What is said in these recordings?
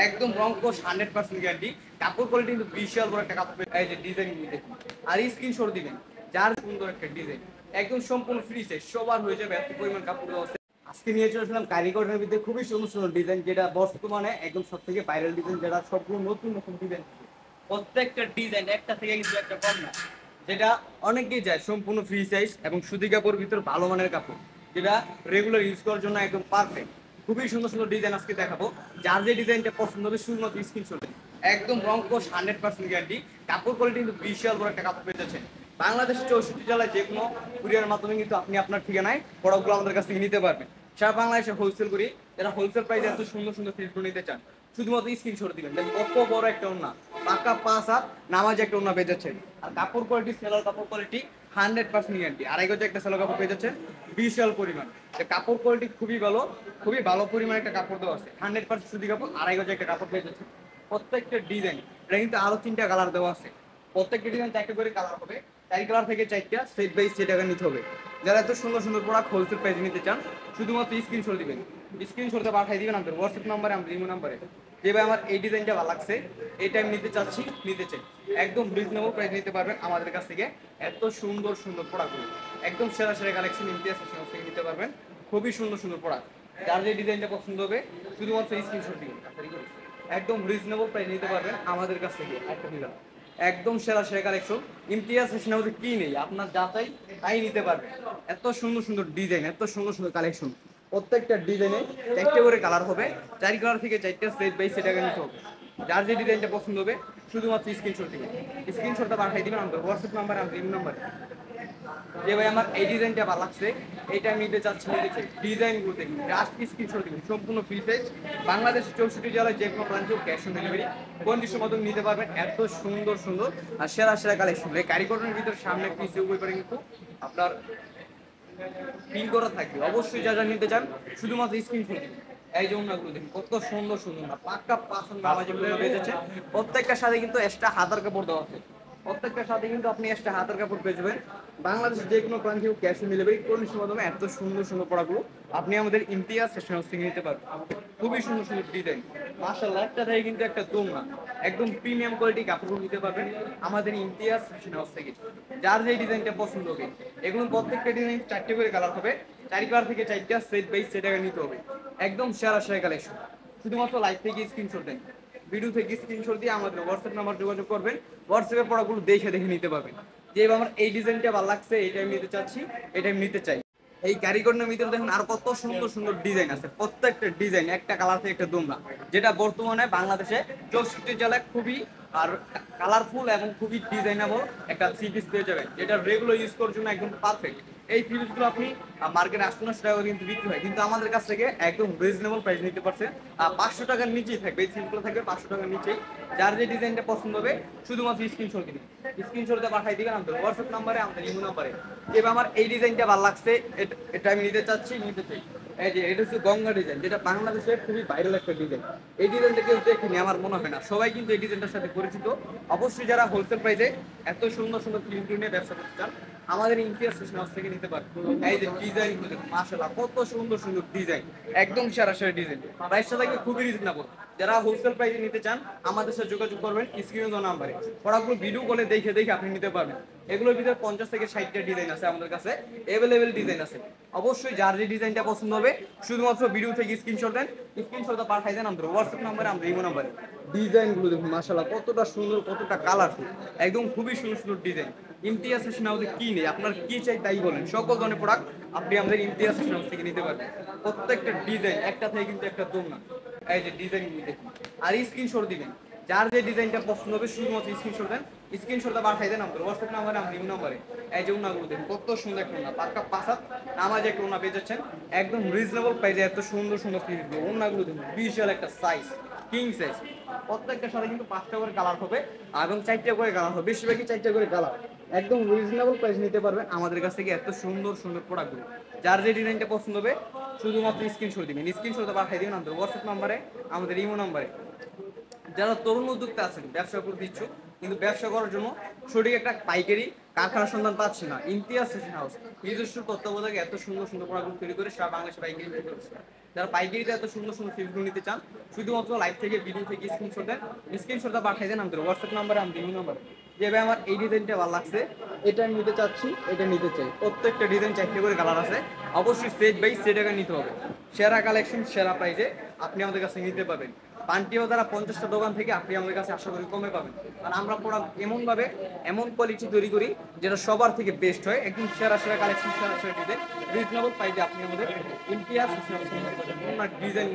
একদম রংকশ 100% গ্যারান্টি। কাপড় কোয়ালিটি কিন্তু বিশাল বড় একটা কাপড়। এই যে ডিজাইন দেখুন আর স্ক্রিনশট দিবেন যার সুন্দর একটা ডিজাইন একদম সম্পূর্ণ ফ্রি সাইজ সবার হয়ে যাবে এত পরিমাণ কাপড় দেওয়া আছে। আজকে নিয়ে চলে আসলাম কারিগরের ভিতরে খুবই সুন্দর সুন্দর ডিজাইন, যেটা বর্তমানে একদম সব থেকে ভাইরাল ডিজাইন, যেটা সবগুলো নতুন নতুন ডিজাইন। প্রত্যেকটা ডিজাইন একটা থেকে কিন্তু একটা কম না, যেটা অনেকেই যায় সম্পূর্ণ ফ্রি সাইজ এবং সুতি কাপড়ের ভিতর ভালো মানের কাপড়, যেটা রেগুলার ইউজ করার জন্য একদম পারফেক্ট। খুবই সুন্দর সুন্দর ডিজাইন আজকে দেখাবো। যার যে ডিজাইনটা পছন্দ হবে শুধুমাত্র স্ক্রিনশট একদম রংকশ 100% গ্যারান্টি। কাপড় কোয়ালিটি কিন্তু বিশাল বড় একটা কাপড় পেয়ে যাচ্ছেন। বাংলাদেশের 64 জেলায় যে কোনো কুরিয়ার মাধ্যমে কিন্তু আপনি আপনার ঠিকানায় প্রোডাক্টগুলো আমাদের কাছ থেকে নিতে পারবেন। সারা বাংলাদেশে হোলসেল করি, যারা হোলসেল প্রাইসে এত সুন্দর সুন্দর ফিলগুলো নিতে চান শুধুমাত্র স্ক্রিনশট দিবেন। কত বড় একটা ওন্না, পাকা 5 হাত নামাজে একটা ওন্না পেয়ে যাচ্ছেন। আর কাপড় কোয়ালিটি, সেলার কাপড় কোয়ালিটি 100% গ্যারান্টি। আড়াই গজে একটা সেলার কাপড় পেয়ে যাচ্ছেন বিশাল পরিমাণ। কাপড় কোয়ালিটি খুবই ভালো, খুবই ভালো পরিমাণ একটা কাপড় দেওয়া আছে। 100% সুতি কাপড়, আড়াই গজে একটা কাপড় পেয়ে যাচ্ছেন। প্রত্যেকটা ডিজাইন এটা কিন্তু আরো 3টা কালার দেওয়া আছে। প্রত্যেকটা ডিজাইন 4টা করে কালার হবে, 4 কালার থেকে 4টা সেট বাই সেট টাকা নিতে হবে। যারা এত সুন্দর সুন্দর প্রোডাক্ট হোলসেল প্রাইসে নিতে চান শুধুমাত্র স্ক্রিনশট দিবেন, স্ক্রিনশটটা পাঠিয়ে দিবেন আমাদের হোয়াটসঅ্যাপ নাম্বারে, আমাদের ইমো নাম্বারে। যে ভাই আমার এই ডিজাইনটা ভালো লাগছে, এই টাইম নিতে চাচ্ছি, নিতে চাই, একদম রিজনেবল প্রাইস নিতে পারবেন আমাদের কাছ থেকে। এত সুন্দর সুন্দর প্রোডাক্টগুলো একদম সেরা সেরা কালেকশন ইমতিয়াজ ফ্যাশন থেকে নিতে পারবেন। খুবই সুন্দর সুন্দর প্রোডাক্ট, যার যে ডিজাইনটা পছন্দ হবে শুধুমাত্র স্ক্রিনশট দিবেন, একদম রিজনেবল প্রাইস নিতে পারবেন আমাদের কাছ থেকে। একটা দিলাম একদম সেরা সেরা কালেকশন ইমতিয়াজ ফ্যাশন হাউসে কি নেই, আপনার যা চাই তাই নিতে পারবেন। এত সুন্দর সুন্দর ডিজাইন, এত সুন্দর সুন্দর কালেকশন। প্রত্যেকটা ডিজাইনে 4টে করে কালার হবে, 4 কালার থেকে 4টা সেট বাই সেট টাকা নিতে হবে। যার যে ডিজাইনটা পছন্দ হবে শুধুমাত্র স্ক্রিনশট দিবেন, স্ক্রিনশটটা পাঠিয়ে দিবেন আমাদের হোয়াটসঅ্যাপ নাম্বারে, আমাদের ইমেল নাম্বারে। যে ভাই আমার এই ডিজাইনটা ভালো লাগছে, এইটা নিতে চাচ্ছি, নিতে চাই, ডিজাইনগুলো দেখুন, জাস্ট স্ক্রিনশট দিবেন, সম্পূর্ণ ফ্রি সাইজ। বাংলাদেশের 64 জেলায় যে কোনো প্রান্তে ক্যাশ অন ডেলিভারি কন্ডিশন মতো নিতে পারবেন। এত সুন্দর সুন্দর আর সেরা সেরা কালেকশন এই কারিগরের ভিতর সামনে পিছিয়ে উপরে করে কিন্তু আপনার পিন করা থাকবে। অবশ্যই যা যা নিতে চান শুধুমাত্র স্ক্রিনশট দিন। এই যে ওনাগুলো দেখুন কত সুন্দর সুন্দর না, পাক্কা পাসন নামাজ যেগুলো পেয়ে যাচ্ছে। প্রত্যেকটার সাথে কিন্তু এক্সট্রা হাতার কাপড় দেওয়া আছে, প্রত্যেকটার সাথে কিন্তু আপনি এক্সট্রা হাতার কাপড় পেয়ে যাবেন। বাংলাদেশের যে কোনো প্রান্তে ক্যাশ অন ডেলিভারি কন্ডিশনের মাধ্যমে এত সুন্দর সুন্দর প্রোডাক্টগুলো আপনি আমাদের ইমতিয়াজ ফ্যাশন হাউস থেকে নিতে পারবেন। খুবই সুন্দর সুন্দর ডিজাইন, মাশাআল্লাহ, একটা থেকে কিন্তু একটা দম না, একদম প্রিমিয়াম কোয়ালিটি কাপড়গুলো নিতে পারবেন আমাদের ইমতিয়াজ ফ্যাশন হাউস থেকে। যার যে ডিজাইনটা পছন্দ হবে, এগুলো প্রত্যেকটা ডিজাইন 4টে করে কালার হবে, 4 কালার থেকে 4টা সেট বাই সেট টাকা নিতে হবে। একদম সেরা সেরা কালেকশন। শুধুমাত্র লাইভ থেকে স্ক্রিনশট দেন, ভিডিও থেকে স্ক্রিনশট দিয়ে আমাদের হোয়াটসঅ্যাপ নাম্বার যোগাযোগ করবেন। হোয়াটসঅ্যাপে প্রোডাক্টগুলো দেখে দেখে নিতে পারবেন। যে আমার এই ডিজাইনটা ভালো লাগছে, এটা আমি নিতে চাচ্ছি, এটা আমি নিতে চাই। এই কারিগরের ভিতরে দেখুন আর কত সুন্দর সুন্দর ডিজাইন আছে। প্রত্যেকটা ডিজাইন একটা কালার থেকে একটা দুমরা, যেটা বর্তমানে বাংলাদেশে 64 জেলায় খুবই আর কালারফুল এবং খুবই ডিজাইনেবল একটা থ্রি পিস পেয়ে যাবেন, যেটা রেগুলার ইউজ করার জন্য একদম পারফেক্ট। এই থ্রি পিসগুলো আপনি মার্কেটে 800 টাকা কিন্তু বিক্রি হয়, কিন্তু আমাদের কাছ থেকে একদম রিজনেবল প্রাইস নিতে পারছেন। 500 টাকার নিচেই থাকবে, এই থ্রিগুলো থাকবে 500 টাকার নিচেই। যার যে ডিজাইনটা পছন্দ হবে শুধুমাত্র স্ক্রিনশট দিবেন, স্ক্রিনশটটা পাঠিয়ে দিবেন আমাদের হোয়াটসঅ্যাপ নাম্বারে, আমাদের ইমো নাম্বারে। এবার আমার এই ডিজাইনটা ভালো লাগছে, এটা আমি নিতে চাচ্ছি, নিতে চাই। এই যে এটা হচ্ছে গঙ্গা ডিজাইন, যেটা বাংলাদেশের খুবই ভাইরাল একটা ডিজাইন। এই ডিজাইনটা কেউ দেখেনি আমার মনে হয় না, সবাই কিন্তু এই ডিজাইনটার সাথে পরিচিত। অবশ্যই যারা হোলসেল প্রাইসে এত সুন্দর সুন্দর ফিল্ম নিয়ে ব্যবসা করতে চান আমাদের ইমতিয়াজ ফ্যাশন হাউস থেকে নিতে পারবেন। এই যে ডিজাইনগুলো দেখুন, মাশাআল্লাহ, কত সুন্দর সুন্দর ডিজাইন, একদম সেরা সেরা ডিজাইন। প্রাইসটা থাকবে খুবই রিজনেবল। যারা হোলসেল প্রাইসে নিতে চান আমাদের সাথে যোগাযোগ করবেন স্ক্রিনে দেওয়া নাম্বারে। প্রোডাক্টগুলো ভিডিও কলে দেখে দেখে আপনি নিতে পারবেন। এগুলোর ভিতরে 50 থেকে 60টা ডিজাইন আছে আমাদের কাছে, অ্যাভেলেবেল ডিজাইন আছে। অবশ্যই যার যে ডিজাইনটা পছন্দ হবে শুধুমাত্র ভিডিও থেকে স্ক্রিনশট দেন, স্ক্রিনশটটা পাঠিয়ে দেন আমাদের হোয়াটসঅ্যাপ নাম্বারে, আমাদের ইমো নাম্বারে। ডিজাইনগুলো দেখুন, মাশাআল্লাহ, কতটা সুন্দর, কতটা কালারফুল, একদম খুবই সুন্দর সুন্দর ডিজাইন। ইমতিয়াজ ফ্যাশন হাউসে কি নেই, আপনার কি চাই তাই বলেন, সকল ধরনের প্রোডাক্ট আপনি আমাদের ইমতিয়াজ ফ্যাশন হাউস থেকে নিতে পারবেন। প্রত্যেকটা ডিজাইন একটা থেকে কিন্তু একটা দম না। এই যে ডিজাইনগুলো দেখুন আর স্ক্রিনশট দিবেন, যার যে ডিজাইনটা পছন্দ হবে শুধুমাত্র স্ক্রিনশট দেন, স্ক্রিনশটটা পাঠিয়ে দেন আমাদের হোয়াটসঅ্যাপ নাম্বারে, আমাদের ইমো নাম্বারে। এই যে ওনাগুলো দেখুন কত সুন্দর একটা ওনা, পাক্কা 5 হাত নামাজে একটা ওনা পেয়ে যাচ্ছেন একদম রিজনেবল প্রাইসে। এত সুন্দর সুন্দর ফিনিশগুলো, ওনাগুলো দেখুন বিশাল একটা সাইজ, কিং সাইজ। প্রত্যেকটার সাথে কিন্তু 5টা করে কালার হবে এবং 4টা করে কালার হবে, বেশিরভাগই 4টা করে কালার। একদম রিজনেবল প্রাইস নিতে পারবেন আমাদের কাছ থেকে এত সুন্দর সুন্দর প্রোডাক্টগুলো। যার যে ডিজাইনটা পছন্দ হবে শুধুমাত্র স্ক্রিনশট দিবেন, স্ক্রিনশটটা পাঠিয়ে দিবেন আমাদের হোয়াটসঅ্যাপ নাম্বারে, আমাদের ইমো নাম্বারে। যারা তরুণ উদ্যোক্তা আছেন, ব্যবসা করতে ইচ্ছুক কিন্তু ব্যবসা করার জন্য সঠিক একটা পাইকারি কারখানার সন্ধান পাচ্ছি না। ইমতিয়াজ ফ্যাশন হাউস নিজস্ব তত্ত্বাবধায়ক এত সুন্দর সুন্দর প্রোডাক্ট তৈরি করে সারা বাংলাদেশে পাইকারি বিক্রি করছে। যারা পাইকারিতে এত সুন্দর সুন্দর ফিল্মগুলো নিতে চান, শুধুমাত্র লাইভ থেকে ভিডিও থেকে স্ক্রিনশট দেন, স্ক্রিনশটটা পাঠিয়ে দেন আমাদের হোয়াটসঅ্যাপ নাম্বারে, আমাদের ইমেল নাম্বারে। যে ভাই আমার এই ডিজাইনটা ভালো লাগছে, এটা নিতে চাচ্ছি, এটা নিতে চাই। প্রত্যেকটা ডিজাইন 4টে করে কালার আছে, অবশ্যই সেট বাই সেট আগে নিতে হবে। সেরা কালেকশন সেরা প্রাইসে আপনি আমাদের কাছে নিতে পারবেন। পান্টিও দ্বারা 50টা দোকান থেকে আপনি আমাদের কাছে আশা করি কমে পাবেন। কারণ আমরা প্রোডাক্ট এমনভাবে এমন কোয়ালিটি তৈরি করি যেটা সবার থেকে বেস্ট হয়, একদম সেরা সেরা কালেকশন সেরা সেরা ডিজাইন রিজনেবল প্রাইসে আপনি আমাদের ইমতিয়াজ ডিজাইন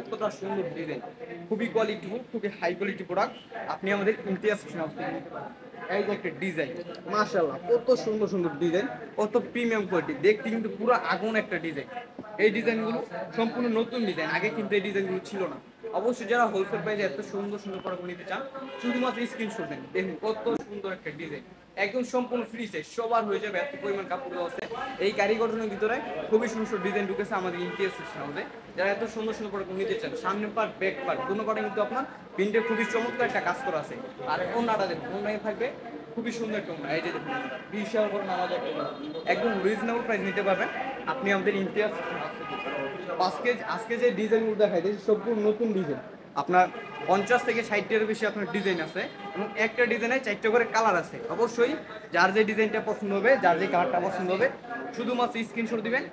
কতটা সুন্দর ডিজাইন, খুবই কোয়ালিটিফুল, খুবই হাই কোয়ালিটি প্রোডাক্ট আপনি আমাদের ইমতিয়াজ নিতে পারেন। এই যে একটা ডিজাইন, মাশাআল্লাহ কত সুন্দর সুন্দর ডিজাইন, কত প্রিমিয়াম কোয়ালিটি, দেখতে কিন্তু পুরো আগুন একটা ডিজাইন। এই ডিজাইনগুলো সম্পূর্ণ নতুন ডিজাইন, আগে কিন্তু এই ডিজাইনগুলো ছিল না। অবশ্যই যারা হোলসেল প্রাইসে এত সুন্দর সুন্দর প্রোডাক্ট নিতে চান, শুধুমাত্র স্ক্রিনশট দেন। দেখুন কত সুন্দর একটা ডিজাইন, একদম সম্পূর্ণ ফ্রি সাইজ, সবার হয়ে যাবে এত পরিমাণ কাপড় আছে। এই কারিগরের ভিতরে খুবই সুন্দর ডিজাইন ঢুকেছে আমাদের ইমতিয়াজ ফ্যাশন হাউসে। যারা এত সুন্দর সুন্দর প্রোডাক্ট নিতে চান, সামনে পার্ট ব্যাক পার্ট দুটো পার্টে কিন্তু আপনার প্রিন্টে খুবই চমৎকার একটা কাজ করা আছে। আর ওনাটা দেখুন, ওনায় থাকবে খুবই সুন্দর একটা ওনা। এই যে দেখুন বিশাল বড় নামাজ একটা ওনা। একদম রিজনেবল প্রাইস নিতে পারবেন আপনি আমাদের ইমতিয়াজ আজকে যে ডিজাইনগুলো দেখাই দিয়েছি সম্পূর্ণ নতুন ডিজাইন। আপনার 50 থেকে 60টার বেশি আপনার ডিজাইন আছে এবং একটা ডিজাইনে 4টে করে কালার আছে। অবশ্যই যার যে ডিজাইনটা পছন্দ হবে, যার যে কালারটা পছন্দ হবে, শুধুমাত্র স্ক্রিনশট দিবেন,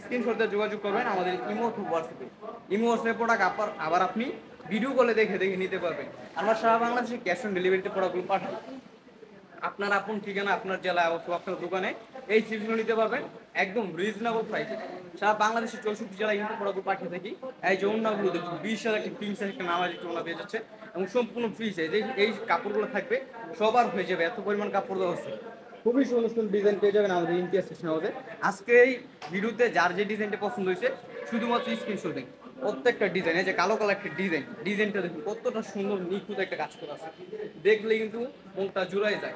স্ক্রিনশট দিয়ে যোগাযোগ করবেন আমাদের ইমো অথবা হোয়াটসঅ্যাপে। ইমো হোয়াটসঅ্যাপে প্রোডাক্ট আবার আপনি ভিডিও কলে দেখে দেখে নিতে পারবেন। আমরা সারা বাংলাদেশে ক্যাশ অন ডেলিভারিতে প্রোডাক্টগুলো পাঠাই। আপনার আপন ঠিকানা, আপনার জেলায় অথবা আপনার দোকানে এই চিপসগুলো নিতে পারবেন একদম রিজনেবল প্রাইসে। সারা বাংলাদেশের 64 জেলায় কিন্তু প্রোডাক্ট পাঠিয়ে থাকি। এই যে ওড়নাগুলো দেখুন, 20 একটা পিঙ্ক একটা নামাজ একটা ওড়না পেয়ে যাচ্ছে এবং সম্পূর্ণ ফ্রি সাইজ। এই কাপড়গুলো থাকবে সবার হয়ে যাবে, এত পরিমাণ কাপড় দেওয়া আছে। খুবই সুন্দর সুন্দর ডিজাইন পেয়ে যাবেন আমাদের ইমতিয়াজ ফ্যাশন হাউসে। আজকে এই ভিডিওতে যার যে ডিজাইনটা পছন্দ হয়েছে, শুধুমাত্র স্ক্রিনশট দিন। প্রত্যেকটা ডিজাইন, এই যে কালো কালার একটা ডিজাইনটা দেখুন কতটা সুন্দর নিখুঁত একটা কাজ করা আছে, দেখলে কিন্তু মনটা জুড়াই যায়।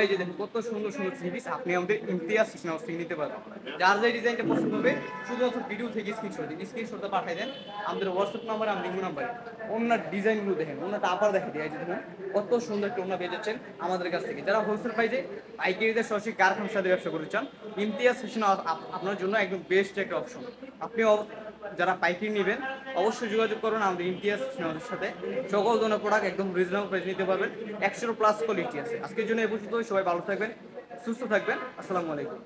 এই যে দেখুন কত সুন্দর সুন্দর থ্রি পিস আপনি আমাদের ইমতিয়াজ ফ্যাশন হাউস থেকে নিতে পারবেন। যার যে ডিজাইনটা পছন্দ হবে, শুধুমাত্র ভিডিও থেকে স্ক্রিনশট দিন, স্ক্রিনশটটা পাঠিয়ে দেন আমাদের হোয়াটসঅ্যাপ নাম্বারে, আমাদের ইমো নাম্বারে। ওনার ডিজাইনগুলো দেখেন, ওনাটা আবার দেখে দিয়ে, এই যে দেখুন কত সুন্দর একটা ওনা পেয়ে যাচ্ছেন আমাদের কাছ থেকে। যারা হোলসেল প্রাইসে পাইকারিতে সরাসরি কারখানার সাথে ব্যবসা করতে চান, ইমতিয়াজ ফ্যাশন হাউস আপনার জন্য একদম বেস্ট একটা অপশন। আপনি যারা পাইকারি নেবেন অবশ্যই যোগাযোগ করুন আমাদের ইমতিয়াজ ফ্যাশন হাউসের সাথে। সকল ধরনের প্রোডাক্ট একদম রিজনেবল প্রাইস নিতে পারবেন, 100 প্লাস কোয়ালিটি আছে। আজকের জন্য এই পর্যন্ত, সবাই ভালো থাকবেন, সুস্থ থাকবেন, আসসালামু আলাইকুম।